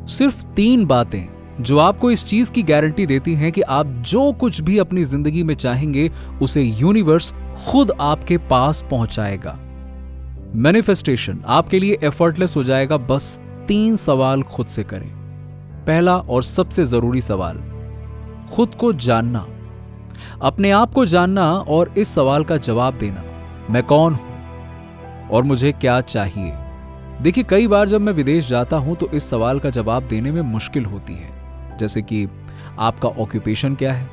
सिर्फ 3 बातें जो आपको इस चीज की गारंटी देती हैं कि आप जो कुछ भी अपनी जिंदगी में चाहेंगे उसे यूनिवर्स खुद आपके पास पहुंचाएगा। मैनिफेस्टेशन आपके लिए एफर्टलेस हो जाएगा। बस 3 सवाल खुद से करें। पहला और सबसे जरूरी सवाल, खुद को जानना, अपने आप को जानना और इस सवाल का जवाब देना, मैं कौन हूं और मुझे क्या चाहिए। देखिए, कई बार जब मैं विदेश जाता हूं तो इस सवाल का जवाब देने में मुश्किल होती है। जैसे कि आपका ऑक्यूपेशन क्या है।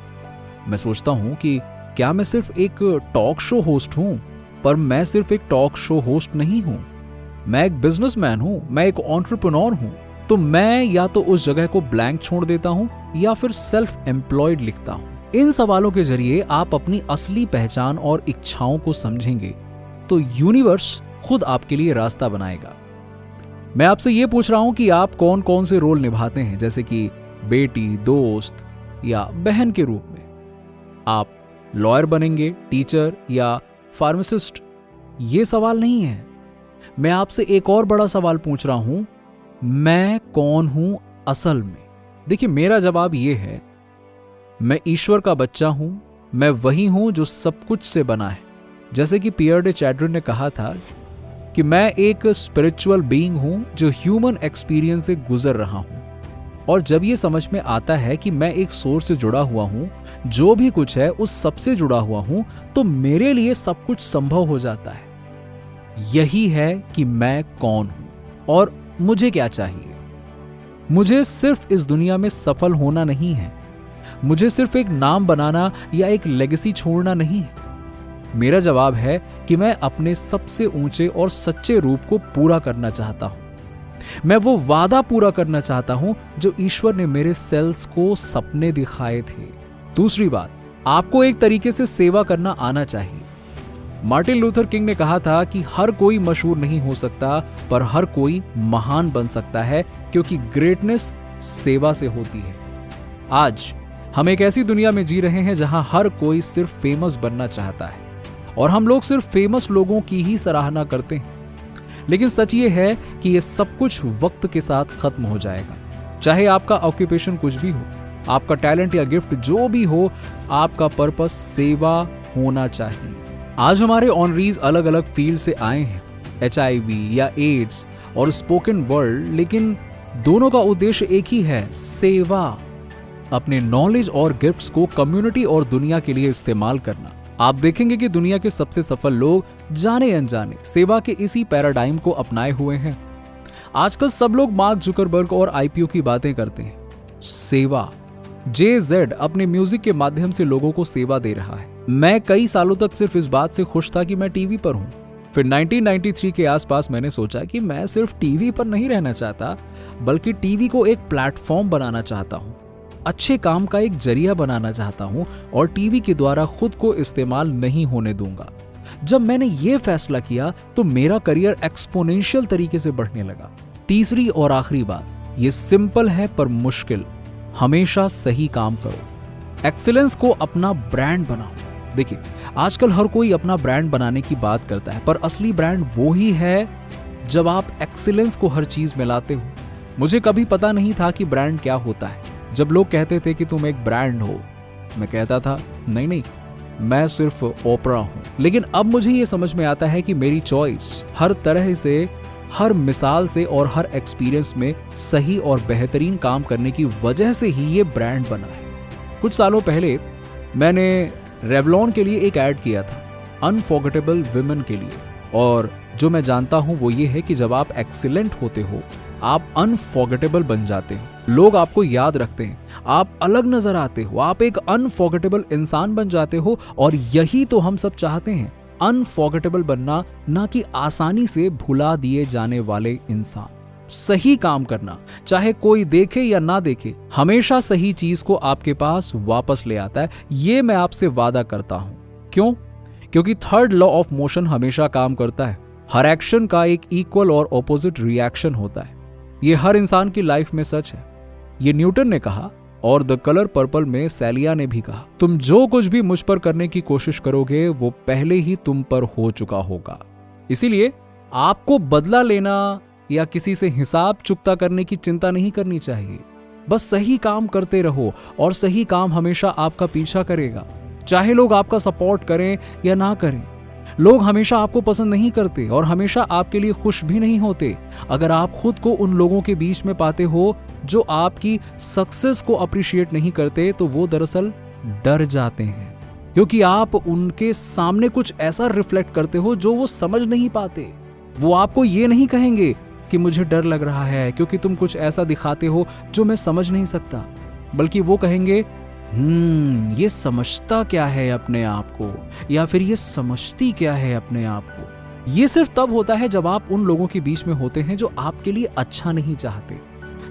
मैं सोचता हूं कि क्या मैं सिर्फ एक टॉक शो होस्ट हूं, पर मैं सिर्फ एक टॉक शो होस्ट नहीं हूं। मैं एक बिजनेसमैन हूं, मैं एक एंटरप्रेन्योर हूं। तो मैं या तो उस जगह को ब्लैंक छोड़ देता हूं या फिर सेल्फ एम्प्लॉयड लिखता हूं। इन सवालों के जरिए आप अपनी असली पहचान और इच्छाओं को समझेंगे तो यूनिवर्स खुद आपके लिए रास्ता बनाएगा। मैं आपसे यह पूछ रहा हूं कि आप कौन कौन से रोल निभाते हैं, जैसे कि बेटी, दोस्त या बहन के रूप में। आप लॉयर बनेंगे, टीचर या फार्मासिस्ट, ये सवाल नहीं है। मैं आपसे एक और बड़ा सवाल पूछ रहा हूं, मैं कौन हूं असल में। देखिए, मेरा जवाब यह है, मैं ईश्वर का बच्चा हूं। मैं वही हूं जो सब कुछ से बना है। जैसे कि पियर डे चैड्रिन ने कहा था कि मैं एक स्पिरिचुअल बीइंग हूं जो ह्यूमन एक्सपीरियंस से गुजर रहा हूं। और जब ये समझ में आता है कि मैं एक सोर्स से जुड़ा हुआ हूं, जो भी कुछ है उस सबसे जुड़ा हुआ हूं, तो मेरे लिए सब कुछ संभव हो जाता है। यही है कि मैं कौन हूं और मुझे क्या चाहिए। मुझे सिर्फ इस दुनिया में सफल होना नहीं है, मुझे सिर्फ एक नाम बनाना या एक लेगेसी छोड़ना नहीं है। मेरा जवाब है कि मैं अपने सबसे ऊंचे और सच्चे रूप को पूरा करना चाहता हूं। मैं वो वादा पूरा करना चाहता हूं जो ईश्वर ने मेरे सेल्स को सपने दिखाए थे। दूसरी बात, आपको एक तरीके से सेवा करना आना चाहिए। मार्टिन लूथर किंग ने कहा था कि हर कोई मशहूर नहीं हो सकता, पर हर कोई महान बन सकता है, क्योंकि ग्रेटनेस सेवा से होती है। आज हम एक ऐसी दुनिया में जी रहे हैं जहां हर कोई सिर्फ फेमस बनना चाहता है और हम लोग सिर्फ फेमस लोगों की ही सराहना करते हैं। लेकिन सच ये है कि ये सब कुछ वक्त के साथ खत्म हो जाएगा। चाहे आपका ऑक्यूपेशन कुछ भी हो, आपका टैलेंट या गिफ्ट जो भी हो, आपका पर्पस सेवा होना चाहिए। आज हमारे ऑनरीज अलग अलग फील्ड से आए हैं, HIV या एड्स और स्पोकन वर्ड, लेकिन दोनों का उद्देश्य एक ही है, सेवा। अपने नॉलेज और गिफ्ट्स को कम्युनिटी और दुनिया के लिए इस्तेमाल करना। आप देखेंगे कि दुनिया के सबसे सफल लोग जाने अनजाने सेवा के इसी पैराडाइम को अपनाए हुए हैं। आजकल सब लोग मार्क जुकरबर्ग और IPO की बातें करते हैं। सेवा। JZ अपने म्यूजिक के माध्यम से लोगों को सेवा दे रहा है। मैं कई सालों तक सिर्फ इस बात से खुश था कि मैं टीवी पर हूं। फिर 1993 के आसपास मैंने सोचा कि मैं सिर्फ टीवी पर नहीं रहना चाहता, बल्कि टीवी को एक प्लेटफॉर्म बनाना चाहता हूं, अच्छे काम का एक जरिया बनाना चाहता हूं और टीवी के द्वारा खुद को इस्तेमाल नहीं होने दूंगा। जब मैंने ये फैसला किया तो मेरा करियर एक्सपोनेंशियल तरीके से बढ़ने लगा। तीसरी और आखिरी बात, ये सिंपल है पर मुश्किल, हमेशा सही काम करो। एक्सीलेंस को अपना ब्रांड बनाओ। देखिए, आजकल हर कोई अपना ब्रांड बनाने की बात करता है, पर असली ब्रांड वो ही है जब आप एक्सीलेंस को हर चीज में लाते हो। मुझे कभी पता नहीं था कि ब्रांड क्या होता है। जब लोग कहते थे कि तुम एक ब्रांड हो, मैं कहता था नहीं, मैं सिर्फ ओपरा हूं। लेकिन अब मुझे यह समझ में आता है कि मेरी चॉइस हर तरह से, हर मिसाल से और हर एक्सपीरियंस में सही और बेहतरीन काम करने की वजह से ही ये ब्रांड बना है। कुछ सालों पहले मैंने रेवलॉन के लिए एक ऐड किया था, अनफॉरगेटेबल विमेन के लिए। और जो मैं जानता हूं वो ये है कि जब आप एक्सीलेंट होते हो, आप अनफॉरगेटेबल बन जाते हो। लोग आपको याद रखते हैं, आप अलग नजर आते हो, आप एक अनफॉरगेटेबल इंसान बन जाते हो। और यही तो हम सब चाहते हैं, अनफॉरगेटेबल बनना, ना कि आसानी से भुला दिए जाने वाले इंसान। सही काम करना, चाहे कोई देखे या ना देखे, हमेशा सही चीज को आपके पास वापस ले आता है। ये मैं आपसे वादा करता हूं। क्यों? क्योंकि थर्ड लॉ ऑफ मोशन हमेशा काम करता है। हर एक्शन का एक इक्वल और ऑपोजिट रिएक्शन होता है। ये हर इंसान की लाइफ में सच है। ये न्यूटन ने कहा और द कलर पर्पल में सैलिया ने भी कहा। तुम जो कुछ भी मुझ पर करने की कोशिश करोगे वो पहले ही तुम पर हो चुका होगा। इसीलिए आपको बदला लेना या किसी से हिसाब चुकता करने की चिंता नहीं करनी चाहिए। बस सही काम करते रहो और सही काम हमेशा आपका पीछा करेगा, चाहे लोग आपका सपोर्ट करें या ना करें। लोग हमेशा आपको पसंद नहीं करते और हमेशा आपके लिए खुश भी नहीं होते। अगर आप खुद को उन लोगों के बीच में पाते हो जो आपकी सक्सेस को अप्रिशिएट नहीं करते, तो वो दरअसल डर जाते हैं, क्योंकि आप उनके सामने कुछ ऐसा रिफ्लेक्ट करते हो जो वो समझ नहीं पाते। वो आपको ये नहीं कहेंगे कि मुझे डर लग रहा है क्योंकि तुम कुछ ऐसा दिखाते हो जो मैं समझ नहीं सकता, बल्कि वो कहेंगे ये समझता क्या है अपने आप को, या फिर ये समझती क्या है अपने आप को। ये सिर्फ तब होता है जब आप उन लोगों के बीच में होते हैं जो आपके लिए अच्छा नहीं चाहते।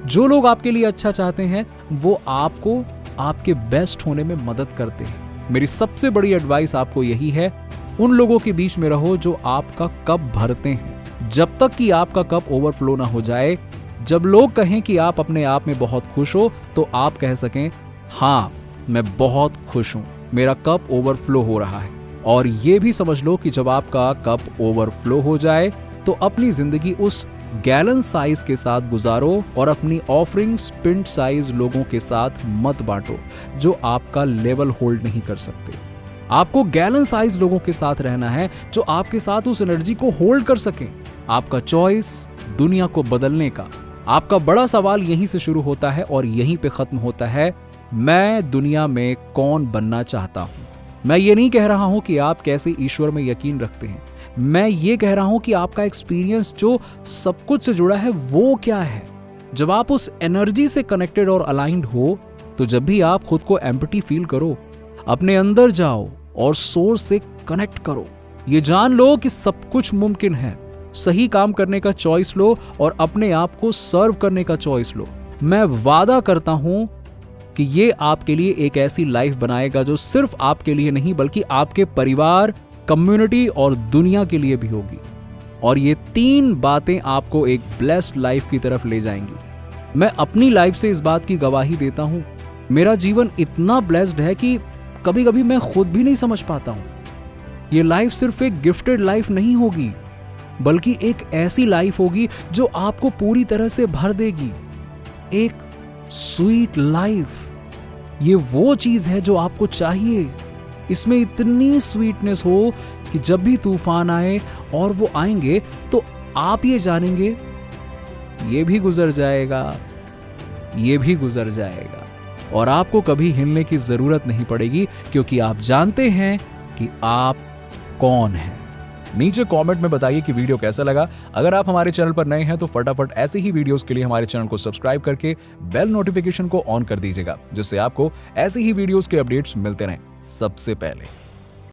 जो लोग आपके लिए अच्छा चाहते हैं वो आपको आपके बेस्ट होने में मदद करते हैं। मेरी सबसे बड़ी एडवाइस आपको यही है, उन लोगों के बीच में रहो जो आपका कप भरते हैं, जब तक कि आपका कप ओवरफ्लो ना हो जाए। जब लोग कहें कि आप अपने आप में बहुत खुश हो, तो आप कह सकें, हाँ मैं बहुत खुश हूं, मेरा कप ओवरफ्लो हो रहा है। और ये भी समझ लो कि जब आपका कप ओवरफ्लो हो जाए तो अपनी जिंदगी उस गैलन साइज के साथ गुजारो और अपनी ऑफरिंग स्पिंट साइज लोगों के साथ मत बांटो जो आपका लेवल होल्ड नहीं कर सकते। आपको गैलन साइज लोगों के साथ रहना है जो आपके साथ उस एनर्जी को होल्ड कर सकें। आपका चॉइस दुनिया को बदलने का। आपका बड़ा सवाल यहीं से शुरू होता है और यहीं पे खत्म होता है, मैं दुनिया में कौन बनना चाहता हूं। मैं ये नहीं कह रहा हूं कि आप कैसे ईश्वर में यकीन रखते हैं, मैं ये कह रहा हूं कि आपका एक्सपीरियंस जो सब कुछ से जुड़ा है वो क्या है। जब आप उस एनर्जी से कनेक्टेड और अलाइंड हो, तो जब भी आप खुद को एम्प्टी फील करो, अपने अंदर जाओ और सोर्स से कनेक्ट करो। ये जान लो कि सब कुछ मुमकिन है। सही काम करने का चॉइस लो और अपने आप को सर्व करने का चॉइस लो। मैं वादा करता हूं कि ये आपके लिए एक ऐसी लाइफ बनाएगा जो सिर्फ आपके लिए नहीं बल्कि आपके परिवार, कम्युनिटी और दुनिया के लिए भी होगी। और ये 3 बातें आपको एक ब्लेस्ड लाइफ की तरफ ले जाएंगी। मैं अपनी लाइफ से इस बात की गवाही देता हूं। मेरा जीवन इतना ब्लेस्ड है कि कभी कभी मैं खुद भी नहीं समझ पाता हूं। ये लाइफ सिर्फ एक गिफ्टेड लाइफ नहीं होगी, बल्कि एक ऐसी लाइफ होगी जो आपको पूरी तरह से भर देगी। एक स्वीट लाइफ, ये वो चीज है जो आपको चाहिए। इसमें इतनी स्वीटनेस हो कि जब भी तूफान आए और वो आएंगे तो आप ये जानेंगे ये भी गुजर जाएगा, ये भी गुजर जाएगा, और आपको कभी हिलने की जरूरत नहीं पड़ेगी क्योंकि आप जानते हैं कि आप कौन हैं। नीचे कमेंट में बताइए कि वीडियो कैसा लगा। अगर आप हमारे चैनल पर नए हैं तो फटाफट ऐसे ही वीडियोस के लिए हमारे चैनल को सब्सक्राइब करके बेल नोटिफिकेशन को ऑन कर दीजिएगा, जिससे आपको ऐसे ही वीडियोस के अपडेट्स मिलते रहें सबसे पहले।